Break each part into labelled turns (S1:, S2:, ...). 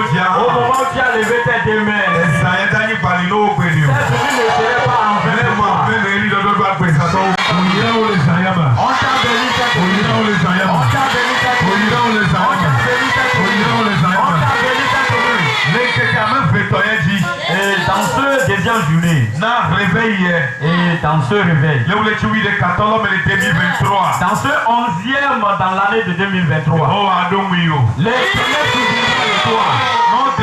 S1: Au moment où tu as levé tes deux mains, cette nuit ne serait pas en vain. On t'a béni cette nuit. On t'a béni cette nuit. On t'a béni cette nuit. On t'a béni cette nuit. Et dans ce deuxième journée, et dans ce réveil, dans ce 11e dans l'année de 2023, les premiers souvenirs de toi.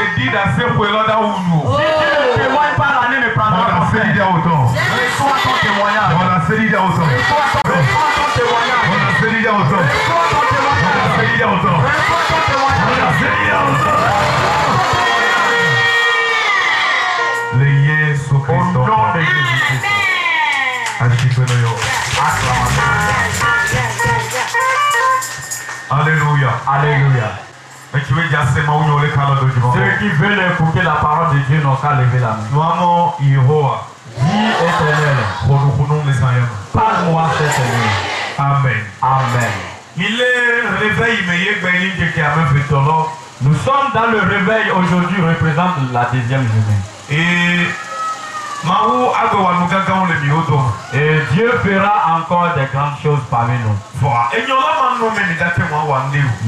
S1: Si tu ne témoignes pas, l'année ne prendra pas fin. Reçois ton témoignage. Reçois ton témoignage. Reçois ton Au nom de Jésus-Christ.
S2: Alléluia.
S1: Alléluia.
S2: Mais tu veux dire c'est moi où nous les calons de Dieu.
S1: Ceux qui veulent écouter la parole de Dieu n'ont qu'à lever la main.
S2: Nous avons Yehowa.
S1: Dis éternel, parle-moi cette nuit.
S2: Amen.
S1: Amen.
S2: Il est réveil, mais il est béni de qui a même fait ton nom.
S1: Nous sommes dans le réveil aujourd'hui, représente la deuxième journée.
S2: Et
S1: Et Dieu fera encore des grandes choses parmi nous.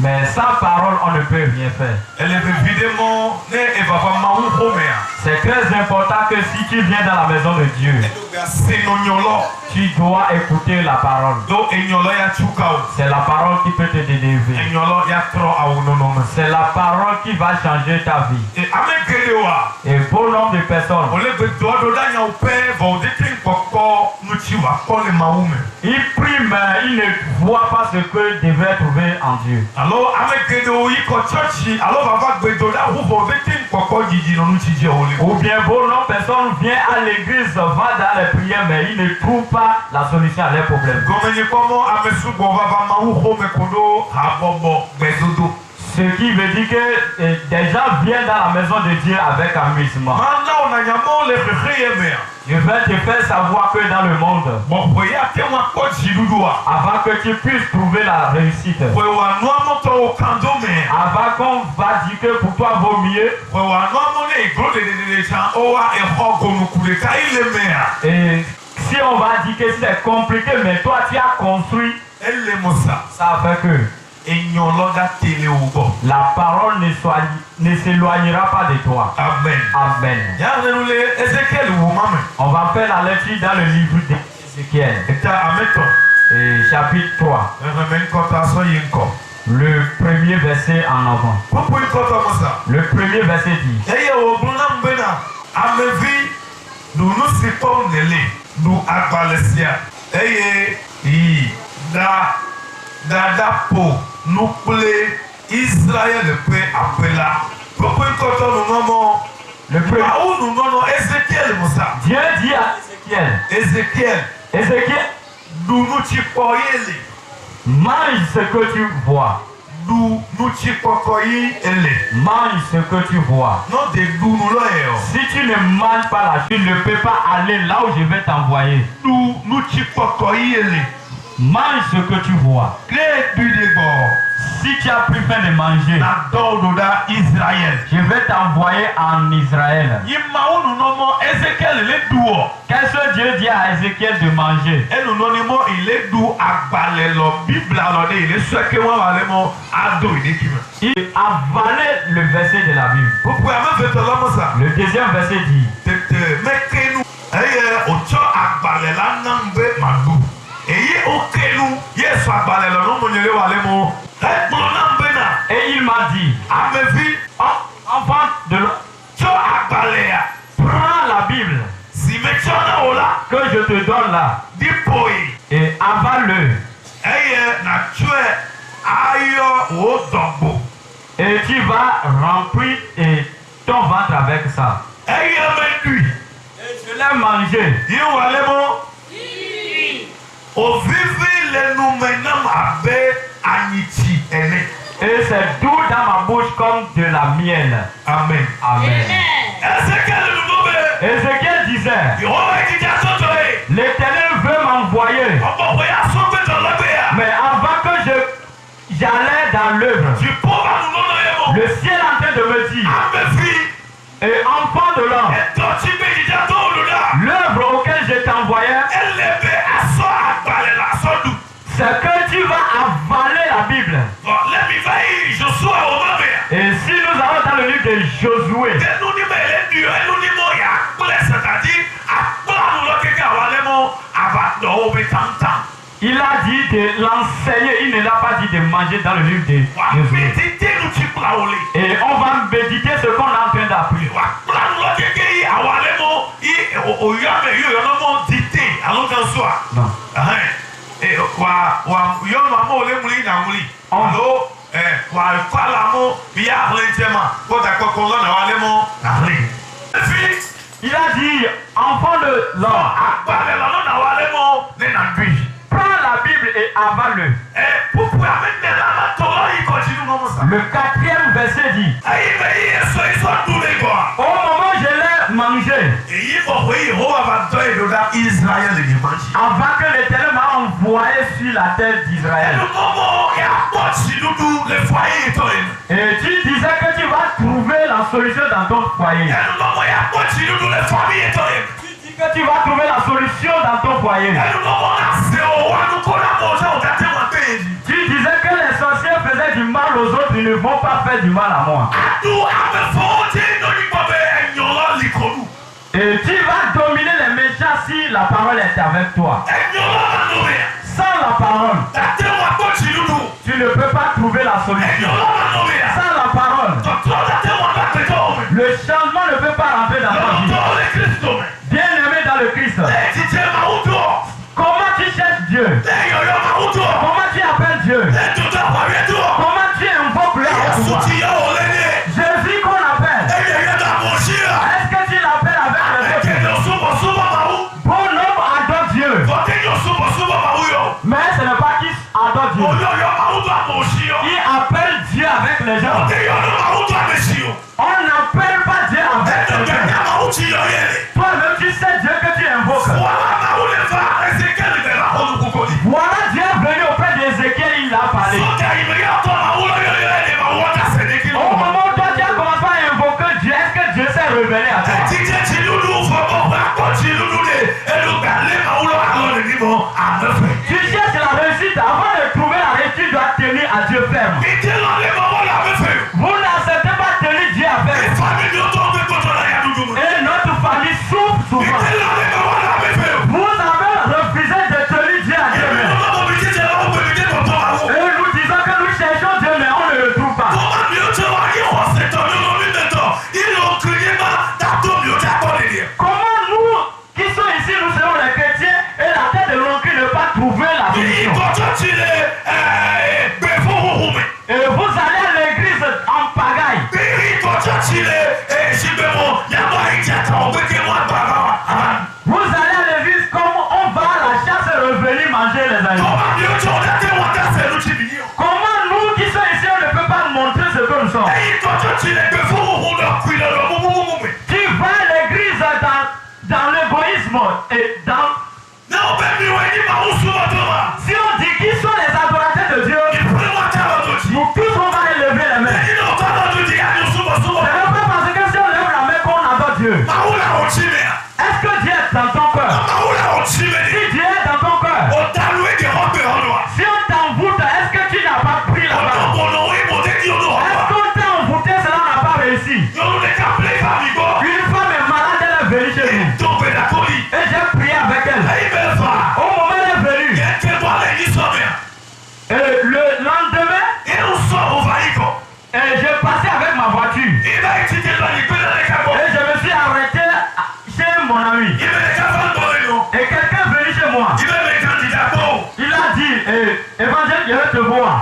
S1: Mais sans parole, on ne peut rien faire. C'est très important que si tu viens dans la maison de Dieu, tu dois écouter la parole. C'est la parole qui peut te délivrer. C'est la parole qui va changer ta vie. Et bon nombre de personnes, ils prient mais ils ne voient pas ce qu'ils devaient trouver en Dieu. Ou bien bon nombre de personnes viennent à l'église, vont dans les prières mais ils ne trouvent pas la solution à leurs problèmes. Ce qui veut dire que des gens viennent dans la maison de Dieu avec amusement. Je vais te faire savoir que dans le monde, avant que tu puisses trouver la réussite, avant qu'on va dire que pour toi vaut mieux, et si on va dire que c'est compliqué, mais toi tu as construit, ça fait que la parole ne s'éloignera pas de toi.
S2: Amen.
S1: Amen. On va faire la lecture dans le livre d'Ézéchiel. Et chapitre 3. Le premier verset en avant. Le premier verset dit:
S2: nous plaît Israël le paix appela. Le premier.
S1: Dieu dit à Ézéchiel, Ézéchiel, mange ce que tu vois. Mange ce que tu vois. Si tu ne manges pas là, tu ne peux pas aller là où je vais t'envoyer. Mange ce que tu vois. Si tu as plus faim de manger, je vais t'envoyer en Israël. Qu'est-ce que Dieu dit à Ézéchiel de manger? Il avalait le verset de la Bible. Le deuxième verset dit: et il m'a dit, enfant de l'homme, prends la Bible que je te donne là et avale-le. Et tu vas remplir ton ventre avec ça. Et je l'ai mangé. Et c'est doux dans ma bouche comme de la miel.
S2: Amen.
S1: Amen. Ézéchiel disait: l'Éternel veut m'envoyer. Mais avant que j'allais dans l'œuvre, le ciel est en train de me dire: Josué. Il a dit de l'enseigner, il ne l'a pas dit de manger dans le livre de Josué. Et on va méditer ce qu'on est en train d'apprendre. Il a dit, enfant de l'homme, prends la Bible et avale-le. Le 4e verset dit, au moment où je l'ai mangé, avant que l'Éternel m'a envoyé sur la terre d'Israël. Et tu disais que tu vas trouver la solution dans ton foyer. Tu dis que tu vas trouver la solution dans ton foyer. Tu disais que les sorciers faisaient du mal aux autres, ils ne vont pas faire du mal à moi. Et tu vas dominer les méchants si la parole est avec toi. Sans la parole, tu ne peux pas trouver la solution. Sans la parole, le changement ne peut pas rentrer dans ta vie. Bien-aimé dans le Christ, comment tu cherches Dieu? Comment tu appelles Dieu? Comment tu invoques le pouvoir? Jésus qu'on appelle, est-ce que tu l'appelles avec le Dieu? Bon homme adore Dieu, mais ce n'est pas qui adore Dieu. Il appelle Dieu avec les gens. On n'appelle pas Dieu avec les gens. Toi-même tu sais Dieu que tu invoques. Voilà Dieu est venu auprès d'Ézéchiel, il a parlé. Au moment où toi tu as commencé à invoquer Dieu, est-ce que Dieu s'est révélé à toi? Tu cherches la réussite, avant de trouver la réussite, tu dois tenir à Dieu ferme. Vous n'acceptez pas tenir Dieu à ferme. Et notre famille souffre souvent. Vous avez refusé de tenir Dieu à Dieu. Et nous disons que nous cherchons Dieu, mais on ne le trouve pas. Comment nous qui sommes ici, nous serons les chrétiens et la tête de l'oncle ne pas trouver la solution? Et vous allez à l'église en pagaille. Vous allez à l'église comme on va à la chasse et revenir manger les animaux. Comment nous qui sommes ici, on ne peut pas montrer ce que nous sommes? Tu vas à l'église dans l'égoïsme et dans... Si on dit qui sont les adorateurs de Dieu, nous tous on va élever les mains. Ce n'est pas parce que si on lève la main qu'on adore Dieu. Est-ce que Dieu est dans ton cœur? Si Dieu est dans ton cœur, si on t'envoûte, est-ce que tu n'as pas pris la main? Est-ce qu'on t'a envoûté, cela n'a pas réussi? Une femme est malade, elle est venue chez nous. Et j'ai prié avec elle. Au moment où elle est venue, et le lendemain, j'ai passé avec ma voiture. Et je me suis arrêté chez mon ami. Et quelqu'un est venu chez moi. Il a dit, évangile, je vais te voir.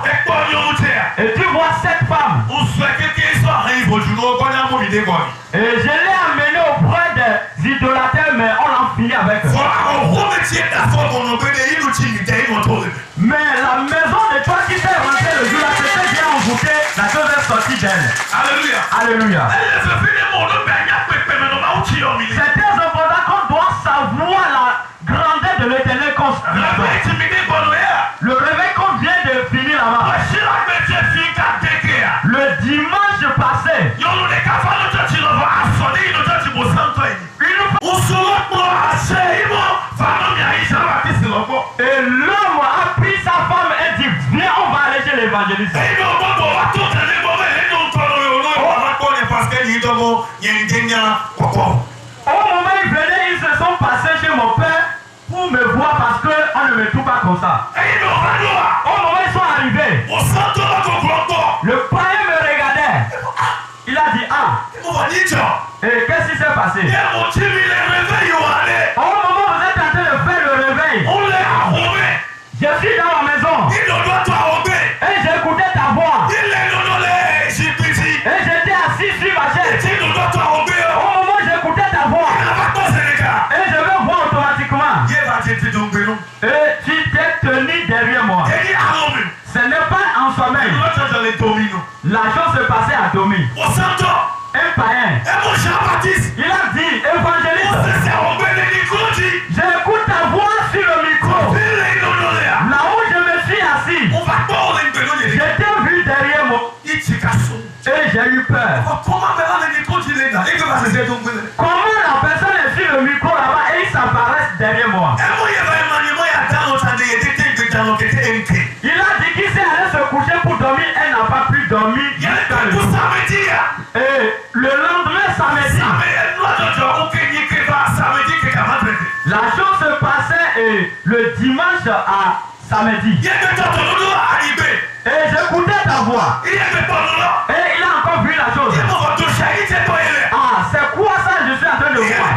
S1: Et tu vois cette femme. Et je l'ai amené auprès des idolâteurs, mais on l'a fini avec eux. Mais la maison de toi qui t'est rentrée le jour là, c'était bien envoûté, la chose est sortie d'elle.
S2: Alléluia.
S1: Alléluia. C'est très important qu'on doit savoir la grandeur de l'Éternel qu'on se le réveil qu'on vient de finir là-bas. Le dimanche passé, et l'homme a pris sa femme et dit viens, on va aller chez l'évangéliste. moment ils venaient, ils se sont passés chez mon père pour me voir parce qu'on ne me trouve pas comme ça. Au moment ils sont arrivés, le païen me regardait. Il a dit ah. Et qu'est-ce qui s'est passé? Au moment où vous êtes en train de faire le réveil, je suis dans la maison. Et j'écoutais ta voix. Et j'étais assis sur ma chaise. Au moment où j'écoutais ta voix. Et je veux voir automatiquement. Et tu t'es tenu derrière moi. Ce n'est pas en soi-même. La chose se passait à Domi. Un païen. Il a dit, évangéliste, j'écoute ta voix sur le micro. Là où je me suis assis, j'étais vu derrière moi. Et j'ai eu peur. Comment la personne est sur le micro là-bas et ils s'apparaissent derrière moi? Il a dit qu'il s'est allé se coucher pour dormir, elle n'a pas pu dormir jusqu'à le jour. Et le lendemain samedi, la chose se passait le dimanche à samedi. Et j'écoutais ta voix. Et il a encore vu la chose. Ah, c'est quoi ça je suis en train de voir?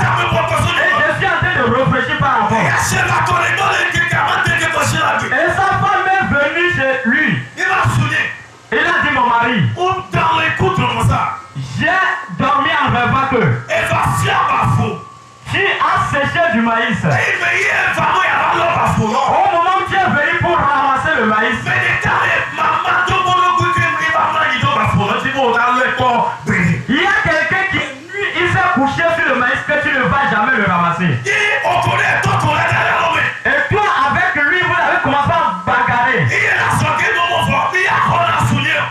S1: Et je suis en train de réfléchir par rapport. Et sa femme est venue chez lui. Il a dit mon mari, j'ai dormi en rêvant que tu as séché du maïs. Au moment où tu es venu pour ramasser le maïs, il y a quelqu'un qui lui, il s'est couché sur le maïs que tu ne vas jamais le ramasser. Et toi avec lui vous avez commencé à bagarrer. Et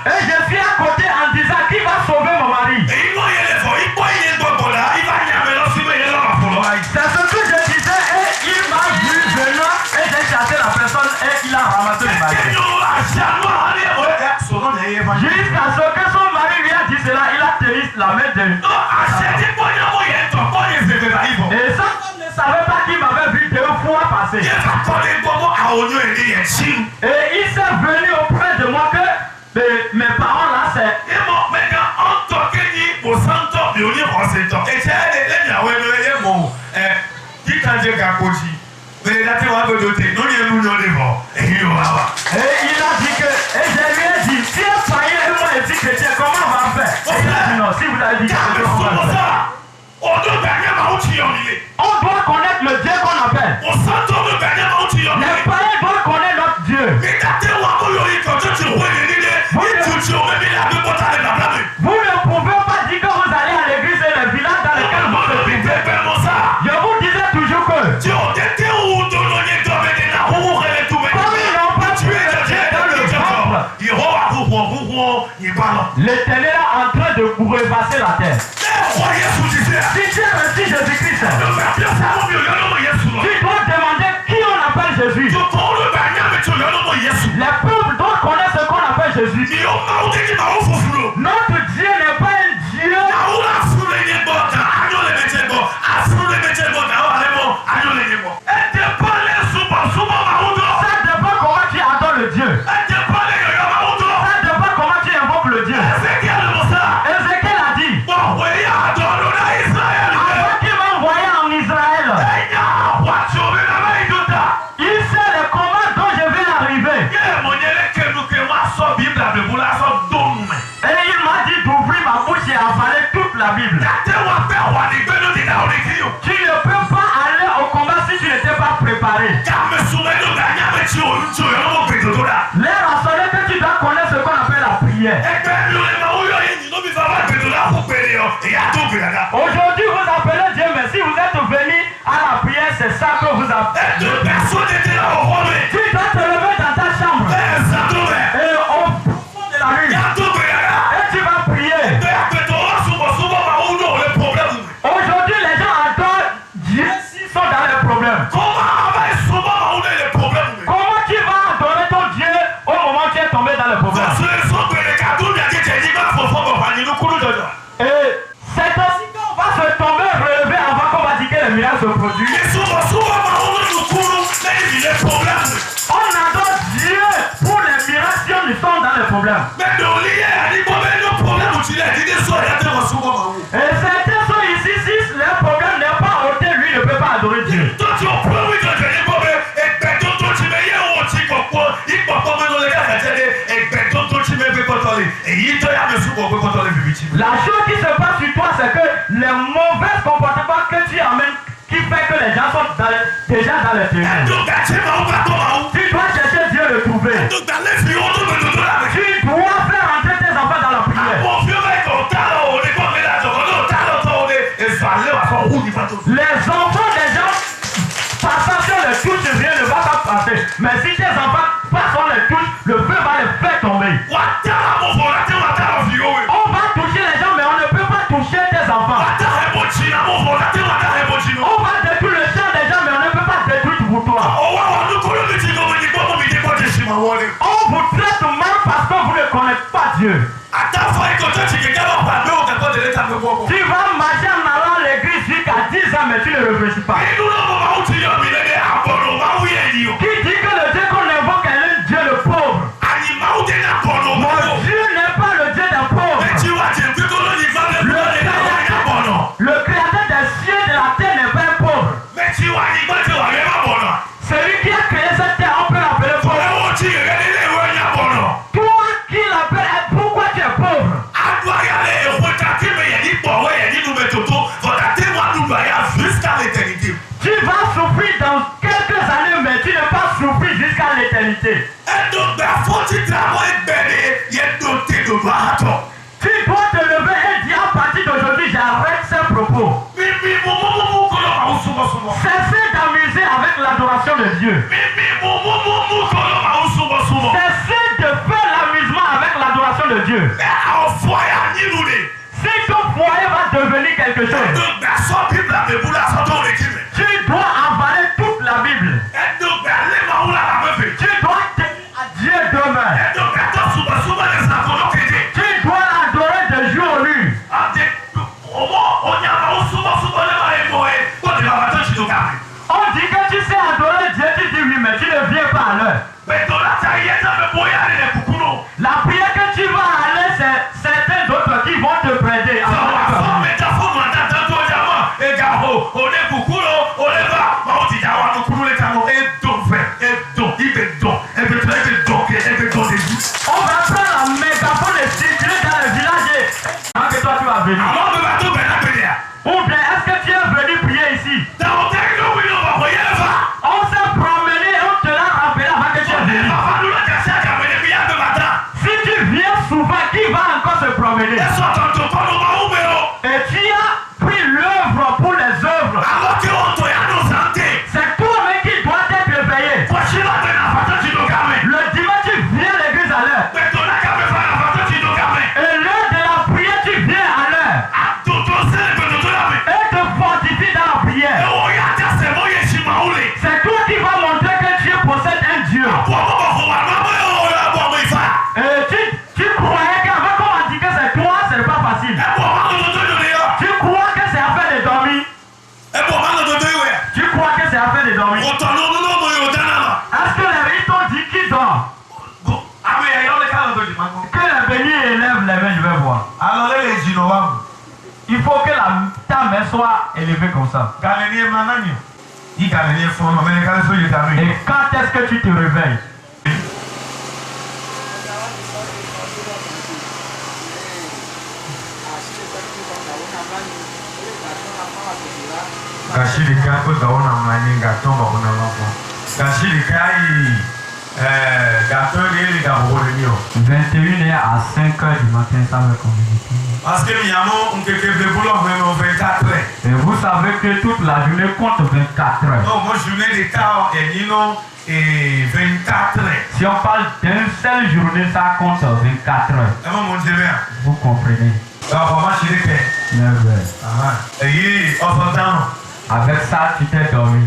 S1: je suis à côté en disant qui va sauver mon mari. C'est ce que je disais et il m'a vu venant et j'ai chassé la personne et il a ramassé le mari. Jusqu'à ce que son mari lui a dit cela, il a tenu la main de lui. Et sa femme ne savait pas qu'il m'avait vu 2 fois passer. Et il s'est venu auprès de moi que mes parents là c'est... Et il a dit que, et je lui ai dit, si un païen et moi les chrétiens, comment on va faire? Et il a dit non, si vous avez dit quelque chose, on va faire. On doit connaître le Dieu qu'on appelle. Les païens doivent connaître notre Dieu. Vous ne pouvez pas dire que vous allez à l'église et les villages dans lesquels vous se trouvez. Je vous disais toujours que comme ils n'ont pas pu le Dieu dans le ventre, l'Éternel est en train de revasser la terre. Si tu as reçu Jésus-Christ, tu dois demander qui on appelle Jésus. Les peuples doivent connaître ce qu'on appelle Jésus. Notre Dieu n'est pas un Dieu. Ça dépend comment tu adores le Dieu. Ça dépend comment tu invoques le Dieu. Ézéchiel a dit, avant qu'il m'a envoyé en Israël, il sait le combat dont je vais arriver. Et il m'a dit d'ouvrir ma bouche et avaler toute la Bible. Tu ne peux pas aller au combat si tu n'étais pas préparé. L'air a sonné que tu dois connaître ce qu'on appelle la prière. Aujourd'hui vous appelez Dieu, mais si vous êtes venu à la prière, c'est ça que vous appelez. Tu dois te lever dans ta chambre et au fond de la nuit. Et tu vas prier. Aujourd'hui les gens adorent Dieu s'ils sont dans les problèmes. Comment tu vas adorer ton Dieu au moment où tu es tombé dans les problèmes? Et cette problèmes.
S2: Mais dans l'hier, il y a des problèmes où tu l'as dit, des soirs, il y a des ressources.
S1: Et certains sont ici, si leur problème n'est pas ôté, lui ne peut pas adorer Dieu.
S2: Toi, tu as promis de te dire, et ben, toi, tu me dis, on t'y comprend, il peut pas me donner la télé, et ben, toi, tu me fais contrôler. Et il te y a des sous pour contrôler le victime.
S1: La chose qui se passe sur toi, c'est que les mauvais comportements que tu amènes, qui fait que les gens sont déjà dans les ténèbres. Tu dois chercher Dieu le trouver. Tu dois faire entrer tes enfants dans la prière. Les enfants des gens passant sur les touches, rien ne va pas passer. Mais si tes enfants passent sur les touches, le feu va les faire tomber. On va toucher les gens, mais on ne peut pas toucher tes enfants. On va détruire le champ des gens, mais on ne peut pas détruire pour toi. On vous traite mal parce que vous ne connaissez pas Dieu. Tu vas marcher en allant à l'église jusqu'à 10 ans, mais tu ne réfléchis pas. Qui dit que le Dieu qu'on invoque est un Dieu de pauvre? Mon Dieu n'est pas le Dieu des pauvres. Le créateur des cieux et de la terre n'est pas un pauvre. Celui qui a créé cette terre, on peut l'appeler pauvre. Toi qui l'appelles, pourquoi tu es pauvre? Tu vas souffrir dans quelques années, mais tu ne vas pas souffrir jusqu'à l'éternité. Tu dois te lever et dire à partir d'aujourd'hui, j'arrête ce propos. Cessez d'amuser avec l'adoration de Dieu. Cessez de faire l'amusement avec l'adoration de Dieu. Si ton foyer va devenir quelque chose, tu dois avaler toute la Bible. Tu dois tenir à Dieu demain. Tu dois adorer de jour en nuit. On dit que tu sais adorer Dieu, tu dis oui, mais tu ne viens pas à l'heure. La prière que tu vas aller, c'est certains d'autres qui vont te prêter. On va prendre la mégaphone et circuler dans le village. Quand que toi tu vas venir. Ou bien est-ce que tu es venu prier ici? On s'est promené et on te l'a rappelé avant que tu es venu. Si tu viens souvent, qui va encore se promener? Et tu as pris l'œuvre pour les œuvres. C'est toi-même qui dois être réveillé. Le dimanche, tu viens à l'église à l'heure. Et l'heure de la prière, tu viens à l'heure. Et te fortifies dans la prière. C'est toi qui vas montrer que Dieu possède un Dieu. Tu croyais qu'avant qu'on m'a dit que c'est toi, ce n'est pas facile. Tu crois que c'est affaire de dormir. Tu crois que c'est affaire de dormir. Est-ce que les t'ont dit qui dort? Que les bénis élèvent les mains, je vais voir. Il faut que ta main soit élevée comme ça. Et quand est-ce que tu te réveilles? À 5 heures du matin, ça va communiquer.
S2: Parce que
S1: Et vous savez que toute la journée compte 24 heures.
S2: non, moi journée de temps et 24 heures.
S1: Si on parle d'une seule journée, ça compte 24 heures. Vous comprenez? 9 heures. Avec ça, tu t'es dormi.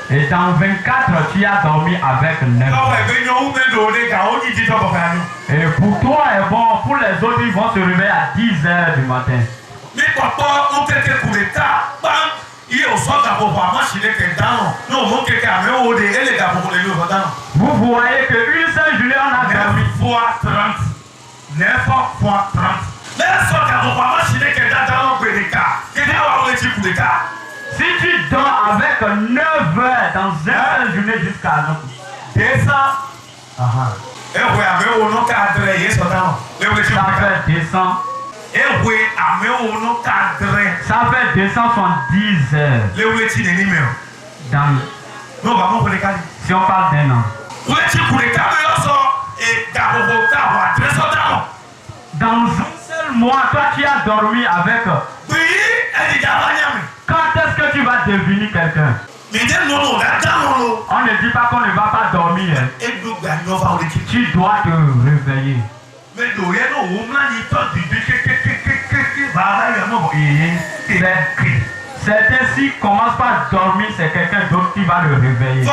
S1: Et dans 24 heures, tu as dormi avec 9 heures. Et pour toi, est bon. Pour les autres, ils vont se réveiller à 10 heures du matin. Vous voyez qu'une seule journée, on a dormi.
S2: 9 fois 30. 9 fois 30.
S1: Si tu dors avec 9 heures dans une seule journée jusqu'à nous,
S2: 200.
S1: ça fait 200. Ça fait 270 heures. Si on parle d'un an. Dans un seul mois, toi tu as dormi avec. Quand est-ce que tu vas devenir quelqu'un? On ne dit pas qu'on ne va pas dormir. Tu dois te réveiller. C'est ainsi commence par dormir, c'est quelqu'un d'autre qui va le réveiller.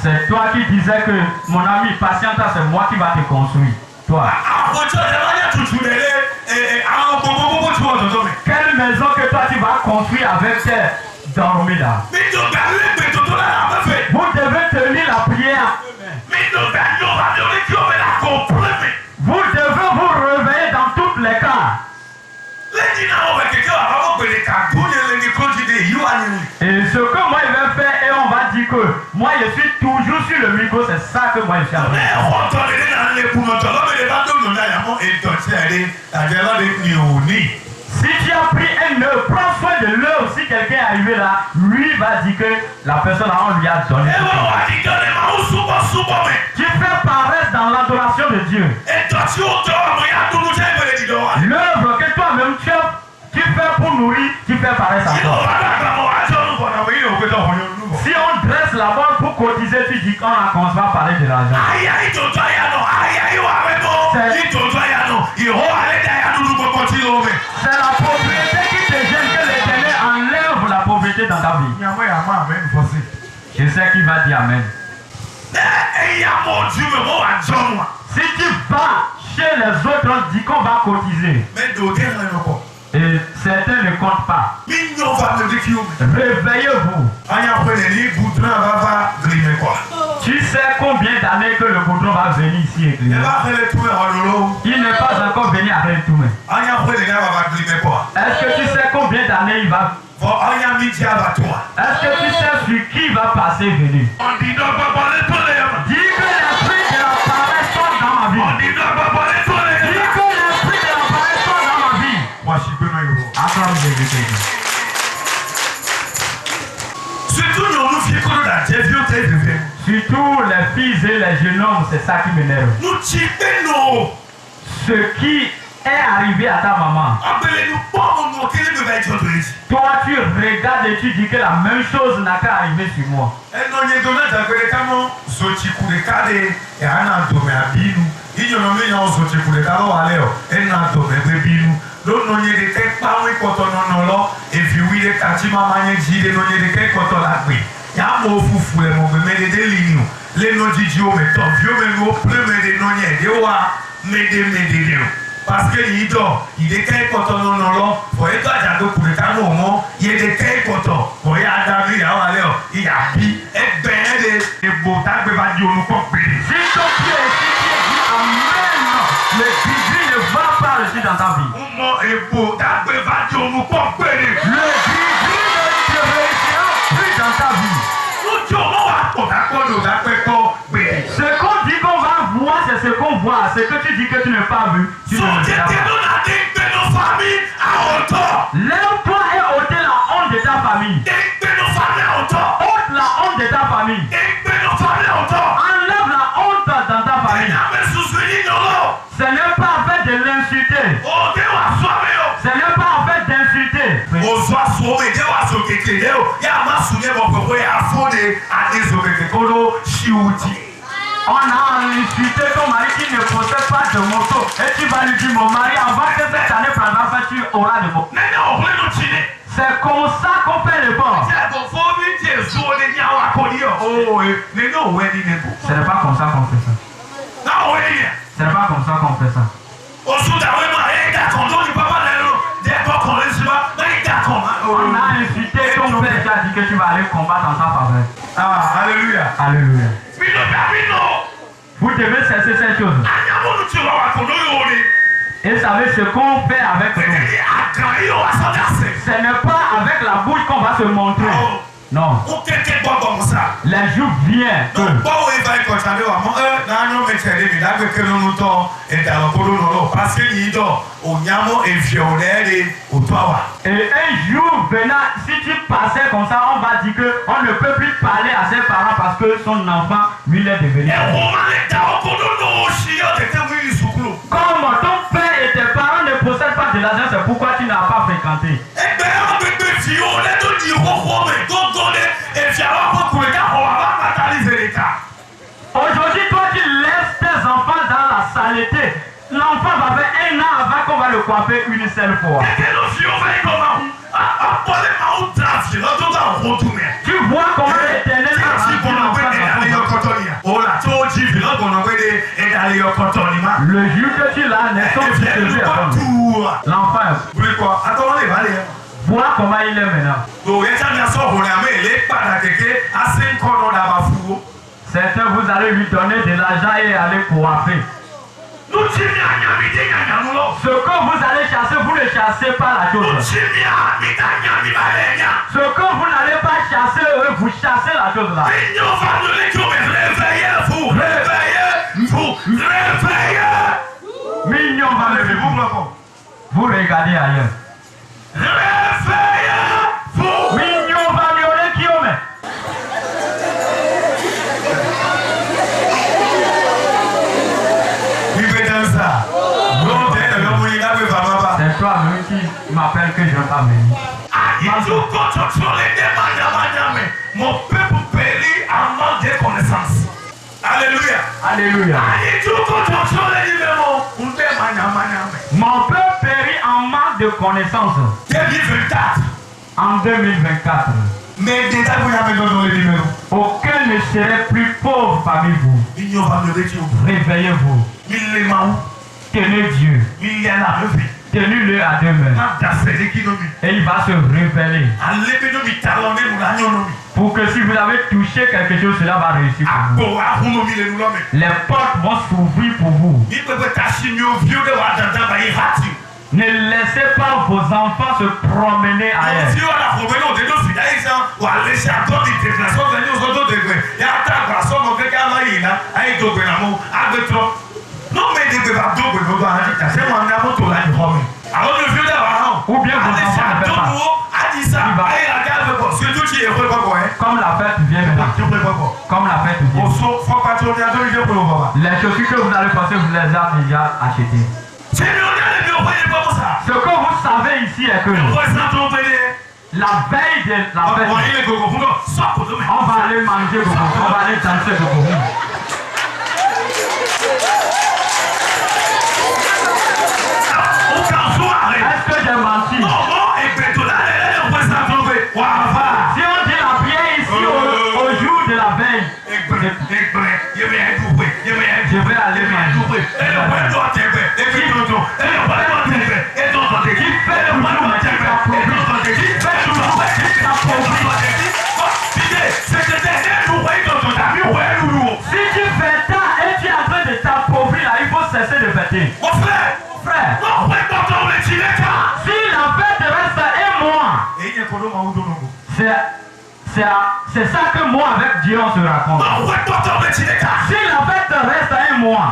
S1: C'est toi qui disais que mon ami patiente, c'est moi qui va te construire. Toi. Quelle maison que toi tu vas construire avec tes dormis là? Vous devez tenir la prière. Vous devez vous réveiller dans tous les cas. Et ce que moi je vais faire, et on va dire que moi je suis toujours sur le micro, c'est ça que moi je suis en train de faire. Si tu as pris un œuf, prends soin de l'œuf. Si quelqu'un est arrivé là, lui va dire que la personne là, on lui a donné. Tu fais paresse dans l'adoration de Dieu. L'œuvre que toi-même tu fais pour nourrir, tu fais paresse encore. Si on dresse la barre pour cotiser, tu dis qu'on a commencé à parler de l'argent. C'est la pauvreté qui te gêne, que l'Éternel enlève la pauvreté dans ta vie. Je sais qui va dire Amen. Si tu vas chez les autres, on dit qu'on va cotiser. Et certains ne comptent pas. Réveillez-vous. Tu sais combien d'années que le goudron va venir ici éclairer? Il n'est pas encore venu à Rentoumé. Est-ce que tu sais combien d'années il va? Est-ce que tu sais sur qui va passer venir? Dis que l'esprit de la paresse soit dans ma vie. Dis que l'esprit de la paresse soit dans ma vie. Attends, je vais te dire. Surtout les filles et les jeunes hommes, c'est ça qui m'énerve. Ce qui est arrivé à ta maman. Toi, tu regardes et tu dis que la même chose n'a qu'à arriver sur moi.
S2: Parce que il est quelque content non non pour être à dos pour le canon mon il est quelque content pour y aller il y a bi et ben de botak be va dire nous compris
S1: Si ton pied dit Amen, le Jésus ne va pas rester dans ta vie.
S2: mon et botak be va dire nous compris
S1: Le Jésus ne te réussira plus dans ta vie.
S2: nous jomo wa botak ko da pe ko be
S1: Ce qu'on dit qu'on va voir, c'est ce qu'on voit. Ce que tu dis que tu n'as pas vu, tu ne le verras pas. Lève-toi et ôte la honte de ta famille. Ôte la honte de ta famille. Enlève la honte dans ta famille. Ce n'est pas en fait de l'insulter. Ce n'est pas en fait d'insulter. On a insulté ton mari qui ne possède pas de moto. Et tu vas lui dire, mon mari, avant que cette année prendra fin, tu auras de moto. C'est comme ça qu'on fait le bord. Ce n'est pas comme ça qu'on fait ça. Ce n'est pas comme ça qu'on fait ça. aller combattre en sa faveur.
S2: Ah, alléluia.
S1: Alléluia.
S2: Mino Davino.
S1: Vous devez cesser cette chose.
S2: Anyamonu tu vas wa kono yori.
S1: Et savez ce qu'on fait avec nous. Ce n'est pas avec la bouche qu'on va se montrer. Non. Les jours viennent. Et un jour venant, si tu passais comme ça, on va dire qu'on ne peut plus parler à ses parents parce que son enfant, lui, il est devenu. Comme ton père et tes parents ne possèdent pas de l'argent, c'est pourquoi tu n'as pas fréquenté. Aujourd'hui, toi tu laisses tes enfants dans la saleté. L'enfant va faire 1 an avant qu'on va le coiffer une seule fois. Tu vois comment l'Éternel a rendu l'enfant. Le jour que tu l'as, l'enfant. Vois comment il est maintenant. Certains, vous allez lui donner de l'argent et aller coiffer. Ce que vous allez chasser, vous ne chassez pas la chose. Ce que vous n'allez pas chasser, vous chassez la chose là. Mignon va me réveiller. Vous regardez ailleurs. Mignon va me qui on met. C'est toi-même qui m'appelle que je ne vais pas venir.
S2: Mon peuple périt en manque de connaissances. Alléluia.
S1: Alléluia. Mon peuple périt en manque de connaissances.
S2: 2024.
S1: En 2024.
S2: Mais déjà vous avez donné le numéro.
S1: Aucun ne serait plus pauvre parmi vous. Réveillez-vous. Tenez Dieu. Tenez-le à deux mains. Et il va se révéler. Pour que si vous avez touché quelque chose, cela va réussir pour vous. Les portes vont s'ouvrir pour vous. Ne laissez pas vos enfants se promener ailleurs. Ou bien vos enfants ne font pas. Comme la fête vient maintenant. Comme la fête vient. Les chaussures que vous allez passer, vous les avez déjà achetées. Ce que vous savez ici est que la veille de la fête, on va aller manger gogo, on va aller danser gogo. Est-ce que j'ai menti? Si on dit la prière ici au jour de la veille, je vais aller manger. Si tu fais ça et tu es en train de t'appauvrir là, il faut cesser de fêter.
S2: Mon frère,
S1: si la fête reste un mois, c'est ça que moi avec Dieu on se raconte. Si la fête reste un mois,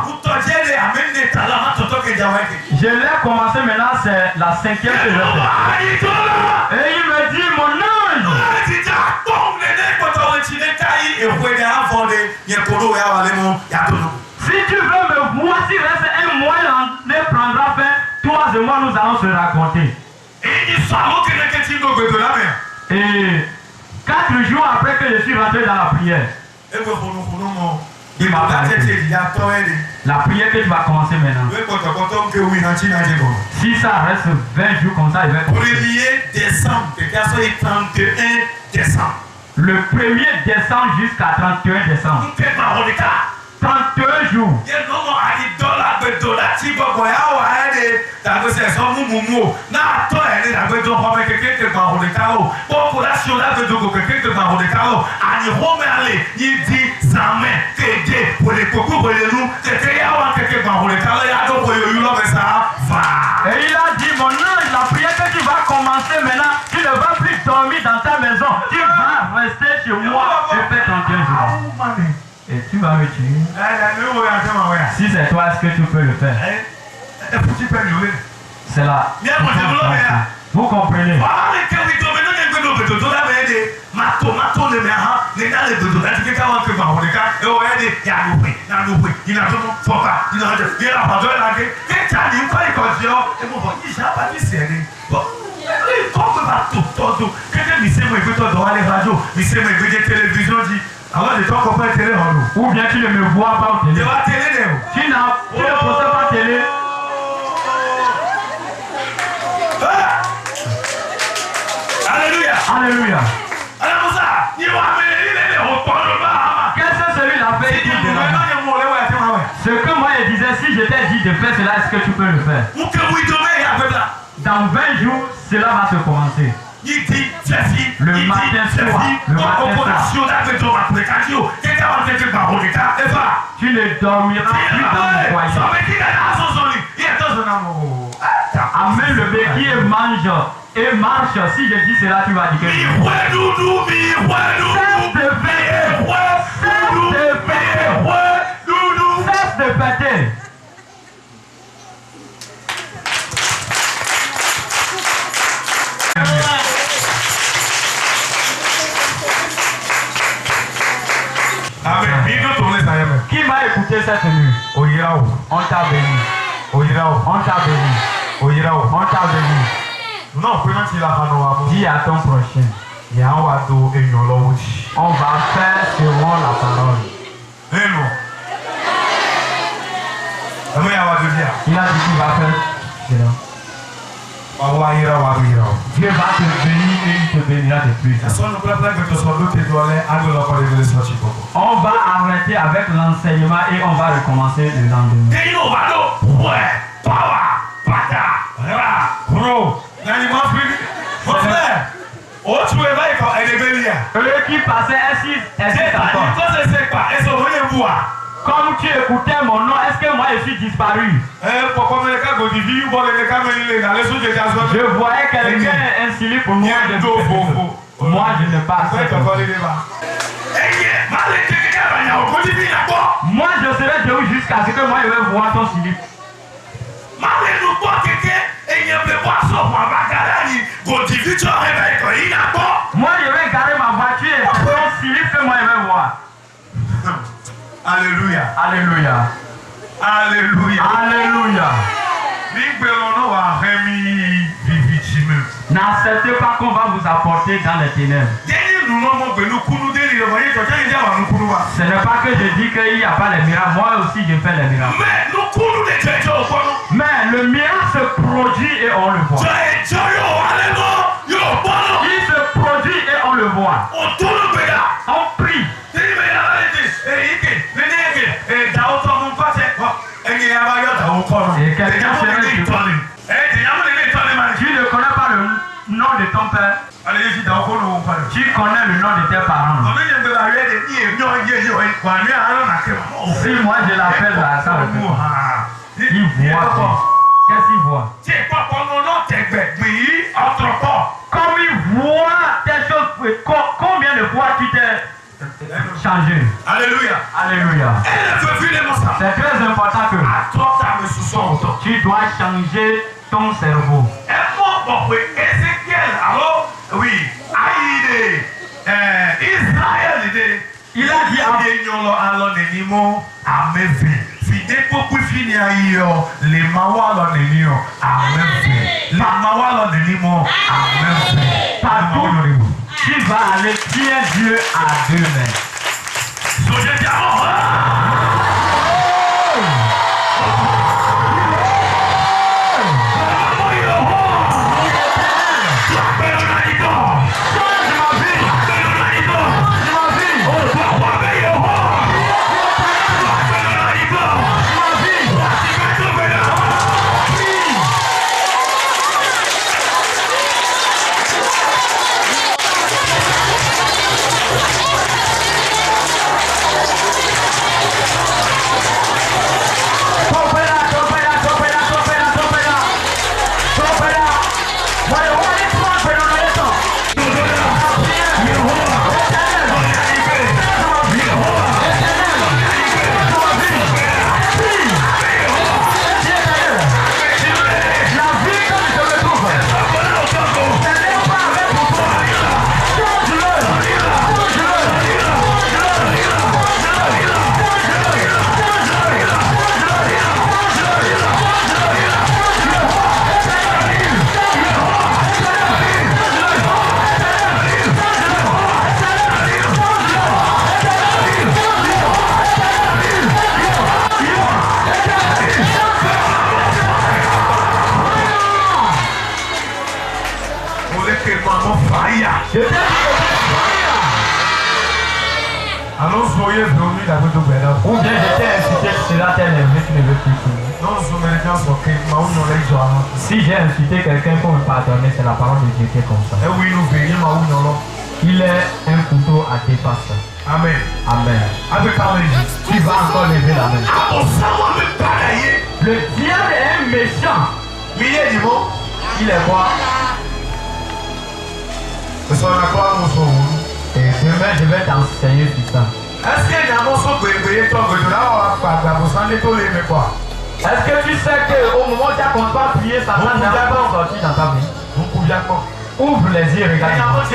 S1: je l'ai commencé maintenant, c'est la 5e que je fais. Et il me dit, mon ange, si tu veux me voir, s'il reste un mois, il ne prendra fin, toi et moi nous allons se raconter. Et 4 jours après que je suis rentré dans la prière, il m'a parlé. La prière que tu vas commencer maintenant. Si ça reste 20 jours comme ça, il va être
S2: 1er décembre, 31 décembre.
S1: Le 1er décembre jusqu'à 31 décembre. 32 jours.
S2: Il y a $1 qui va y avoir des personnes qui ont
S1: et il a dit, mon ange, la prière que tu vas commencer maintenant, tu ne vas plus dormir dans ta maison. Tu vas rester chez moi et faire ton 15 jours. Et tu vas me tuer. Si c'est toi, est-ce que tu peux le faire? C'est là. Vous comprenez? Ou bien tu ne me vois pas au télé. Tu ne possèdes pas télé.
S2: Alléluia.
S1: Alléluia. Qu'est-ce que celui-là fait? Ce que moi je disais, si je t'ai dit de faire cela, est-ce que tu peux le faire? Dans 20 jours, cela va se commencer. Le matin soir. Tu ne dormiras plus dans mon foyer. Amène le béquille et mange. Et marche. Si je dis cela, tu vas dire que cesse de péter. Qui m'a écouté cette nuit? On t'a béni. On t'a béni. On t'a béni. Dis à ton prochain. On va faire selon la parole. Il a dit qu'il va faire cela. Dieu va te bénir et il te bénira de plus. On va arrêter avec l'enseignement et on va recommencer le lendemain. Eux qui passaient existent encore. Comme tu écoutais mon nom, est-ce que moi je suis disparu? Je voyais quelqu'un un slip pour moi. Moi je ne passe pas. Moi je serai debout jusqu'à ce que moi je vais voir ton slip. Moi je vais garer ma voiture et c'est ton slip que moi je vais voir.
S2: Alléluia.
S1: Alléluia.
S2: Alléluia.
S1: Alléluia. N'acceptez pas qu'on va vous apporter dans les ténèbres. Ce n'est pas que je dis qu'il n'y a pas les miracles. Moi aussi je fais les miracles. Mais le miracle se produit et on le voit. Il se produit et on le voit. On prie. Et quelqu'un serait tu ne connais pas le nom de ton père. Tu connais le nom de tes parents. Si moi je l'appelle là, ça veut dire il voit. Qu'est-ce qu'il voit? Comme il voit tes choses, combien de fois tu t'es changé?
S2: Alléluia.
S1: Alléluia. C'est très important que tu dois changer ton cerveau. Il a dit partout tu vas aller, tiens Dieu à deux mains. Ou bien j'étais incité sur la terre élevée qui ne veut plus finir. Si j'ai incité quelqu'un pour me pardonner, c'est la parole de Dieu qui est comme ça. Il est un couteau à deux faces.
S2: Amen.
S1: Amen. Tu vas encore lever la main. Le diable est un méchant. Il est quoi? Et demain, je vais t'enseigner sur ça. Est-ce que tu sais qu'au moment où tu as commencé à prier, Satan n'a pas sorti dans ta vie? Ouvre les yeux, regarde.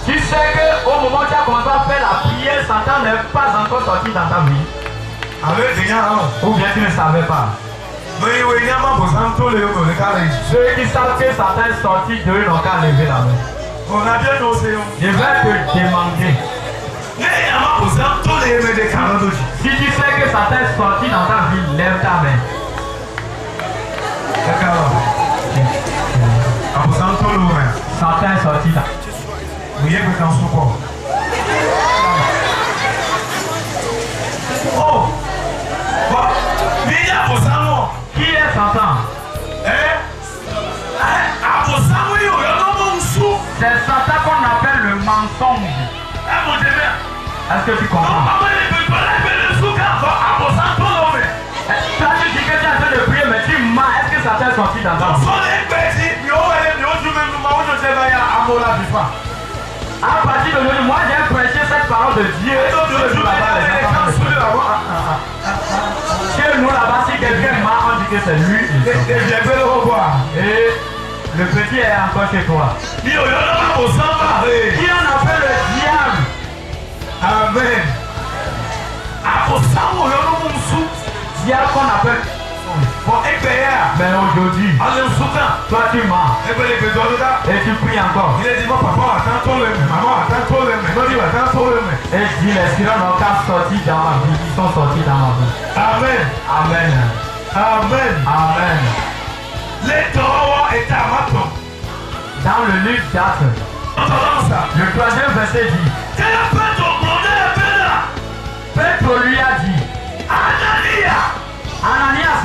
S1: Tu sais qu'au moment où tu as commencé à faire la prière, Satan n'est pas encore sorti dans ta vie. Ou bien tu ne savais pas. Ceux qui savent que Satan est sorti de eux n'ont qu'à lever la main. Je vais te demander. Si tu sais que Satan est sorti dans ta vie, lève ta main. Satan est sorti là. Oh! Qui est Satan? C'est Satan qu'on appelle le mensonge. Est-ce que tu comprends? Toi tu dis que tu es en train de prier, mais tu mens. Est-ce que Satan est sorti dans ta vie? À partir d'aujourd'hui, moi j'ai prêché cette parole de Dieu. Chez nous là-bas, si quelqu'un m'a, on dit que c'est lui. Et le petit est encore chez toi. Qui en appelle le diable? Amen. Diable qu'on appelle. Mais aujourd'hui, toi tu mens. Et tu pries encore. Et dis les sirènes n'ont qu'à sortir dans ma vie. Ils sont sortis dans ma vie. Amen. Amen. Amen. Amen. Dans le livre d'Actes, le 3e verset dit, Pétre lui a dit, Ananias,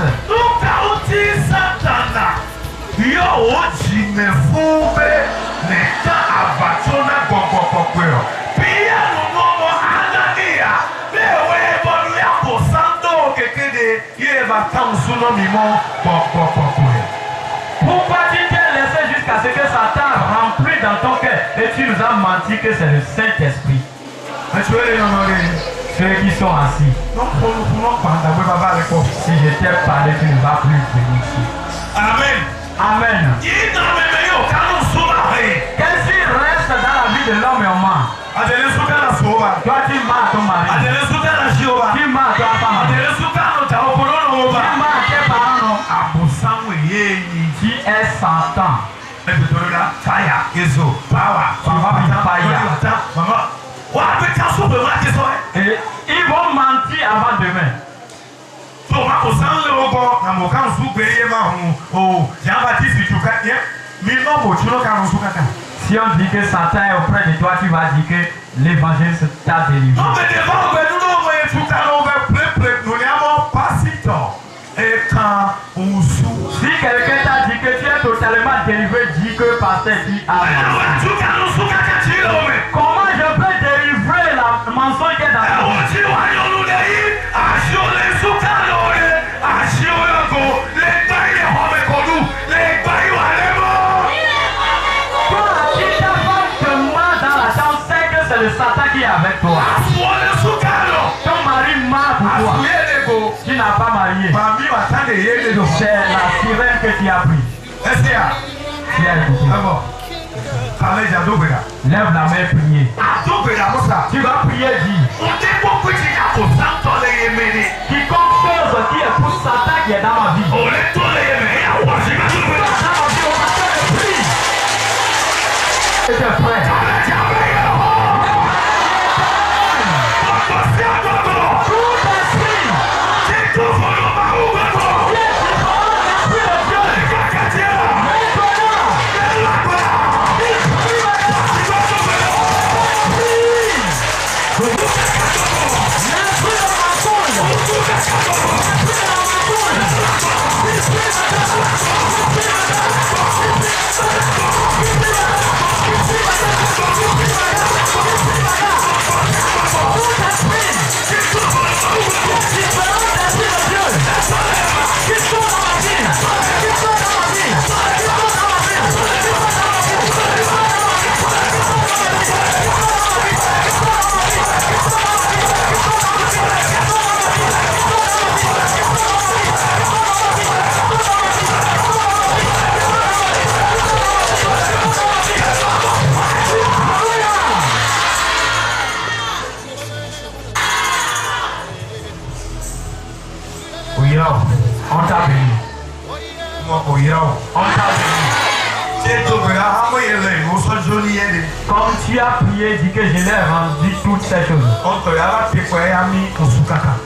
S1: pourquoi tu t'es laissé jusqu'à ce que Satan remplit dans ton cœur et tu nous as menti que c'est le Saint-Esprit? Ceux qui sont assis. Si je t'ai parlé, tu ne vas plus venir ici. Amen. Amen. Qu'est-ce qui reste dans la vie de l'homme et homme? Toi tu mens à ton mari. Tu mens à ta femme. Tu mens à tes parents. Qui est Satan? Tu vas et ils vont mentir avant demain. Si on dit que Satan est auprès de toi, tu vas dire que l'évangile t'a délivré. Si quelqu'un t'a dit que tu es totalement délivré, dis que pasteur dit amen. Comment je peux délivrer la mensonge qui est dans ta vie? Toi, si ta femme te ment dans la chambre, c'est que c'est le Satan qui est avec toi. Ton mari ment pour toi. Tu n'as pas marié. C'est la sirène que tu as pris. Tu as écouté. Lève la main et prier. Tu vas prier, dis. Quiconque chose qui est pour Satan qui est dans ma vie. Tu es prêt. On t'a béni. On t'a béni. Comme tu as prié, dis que je l'ai rendu toutes ces choses.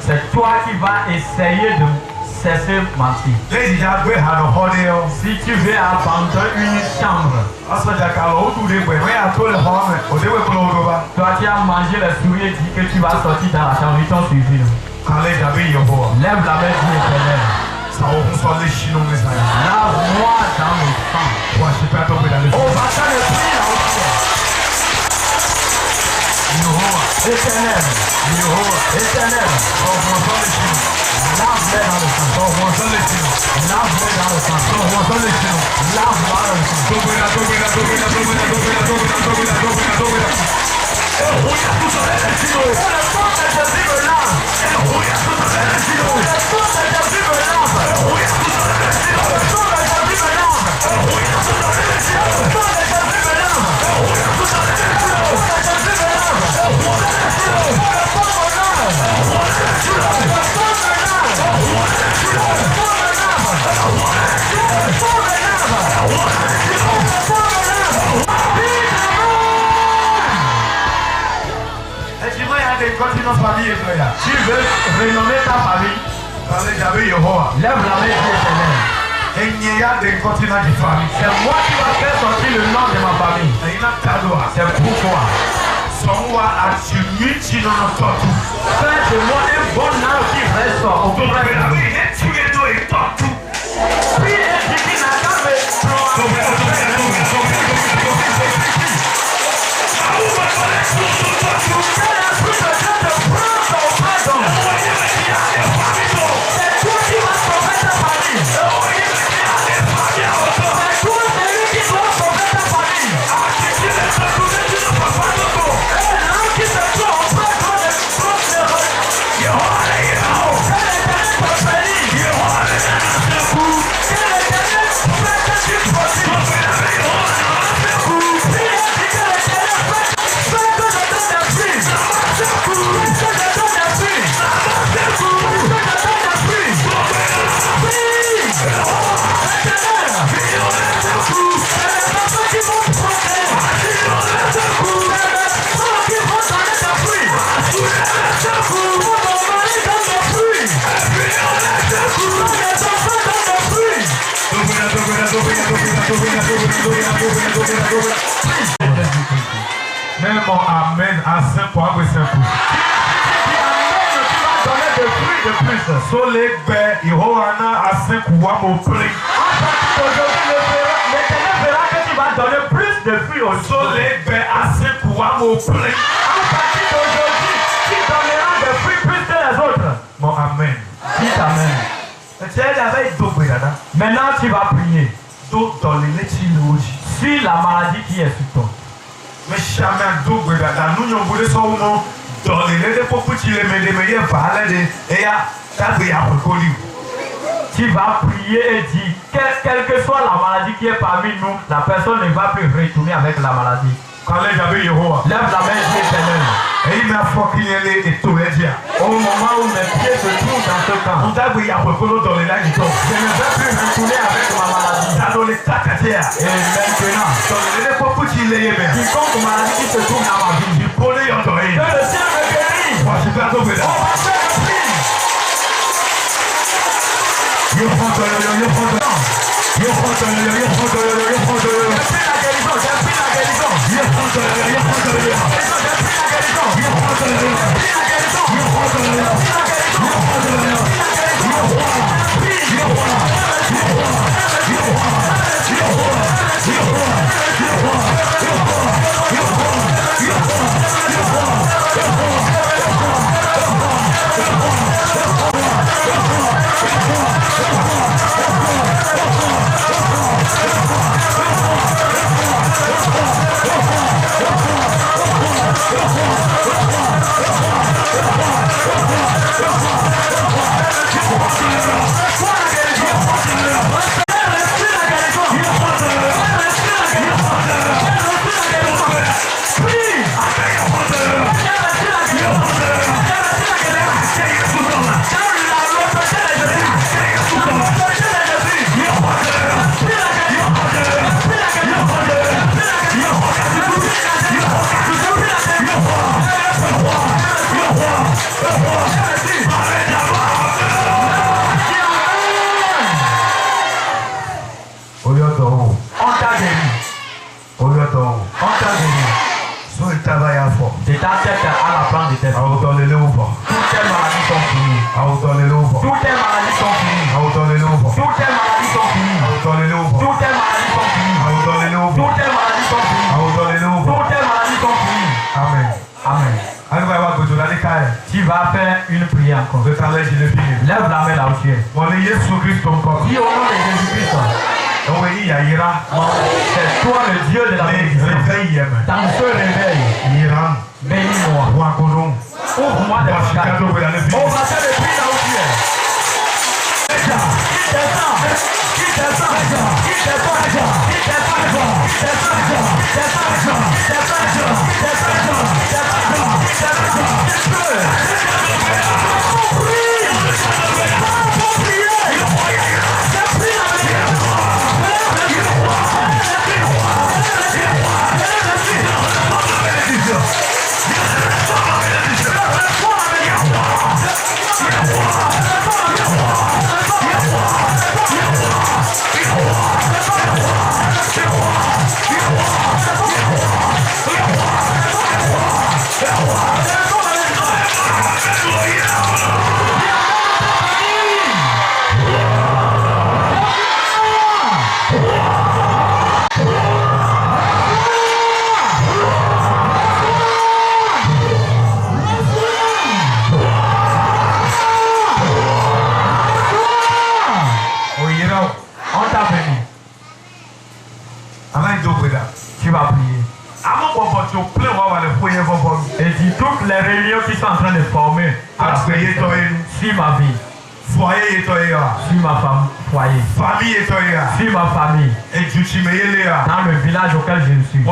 S1: C'est toi qui vas essayer de cesser mentir. Si tu veux abandonner une chambre, toi qui as mangé les souris et dis que tu vas sortir dans la chambre, ils t'ont suivi. Lève la main du Éternel. Lave-moi dans le sang. On va faire le prix là aussi. Éternel. Éternel. Lave-les dans le sang. Lave-les dans le sang. Lave-moi dans le sang. Tu veux renommer ta famille? Lève la main du Éternel. C'est moi qui vais faire sortir le nom de ma famille. C'est pourquoi. Fais de moi un bon nom qui ressort au contraire. Puis elle dit qu'il n'a qu'à me
S2: Même mon amen à 5 points pour 5 coups.
S1: Tu vas donner de fruits de plus.
S2: So les bêtes, ils auront à 5 points pour plus.
S1: L'Éternel verra que tu vas donner plus de fruits aussi.
S2: So les bêtes à 5 points pour plus.
S1: À partir d'aujourd'hui, tu donneras des fruits plus que les autres.
S2: Mon amen.
S1: Dis amen. Maintenant tu vas prier. Sur la maladie qui est sur toi. Tu vas prier et dire, quelle que soit la maladie qui est parmi nous, la personne ne va plus retourner avec la maladie. Lève la main du Éternel. Au moment où mes pieds se trouvent dans ce camp, je ne vais plus retourner avec ma maladie. Et maintenant, quiconque maladie qui se trouve dans ma vie, que le ciel me bénisse. On va faire le prix. C'est ta tête à la plante de tes pieds. Toutes tes maladies sont finies. Toutes tes maladies sont finies. Toutes tes maladies sont finies. Toutes tes maladies sont finies. Toutes tes maladies sont finies. Toutes tes maladies sont finies.
S2: Amen.
S1: Amen. Tu vas faire une prière encore. Lève la main là où tu es. Dis au nom de Jésus-Christ. C'est toi le Dieu de la bénédiction. Dans ce réveil, bénis-moi. Ouvre-moi des bagages. On va faire le prix là où tu es. Tu vas prier. Et dis toutes les réunions qui sont en train de former sur ma vie, sur ma femme, foyer, sur ma famille, dans le village auquel je suis.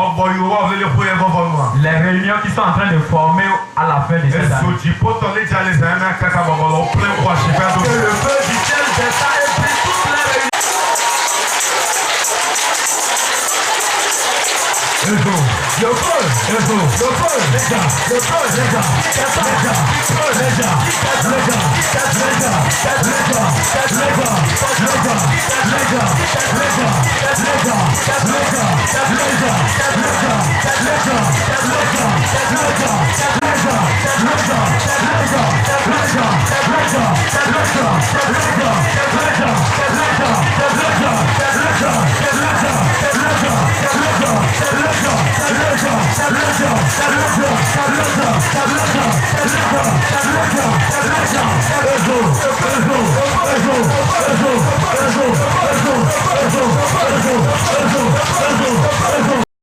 S1: Les réunions qui sont en train de former à la fin de cette année. Que le feu du ciel descend et brûle toutes les réunions. Le feu, le feu, le feu, le feu, les gars, le feu, les gars, les gars,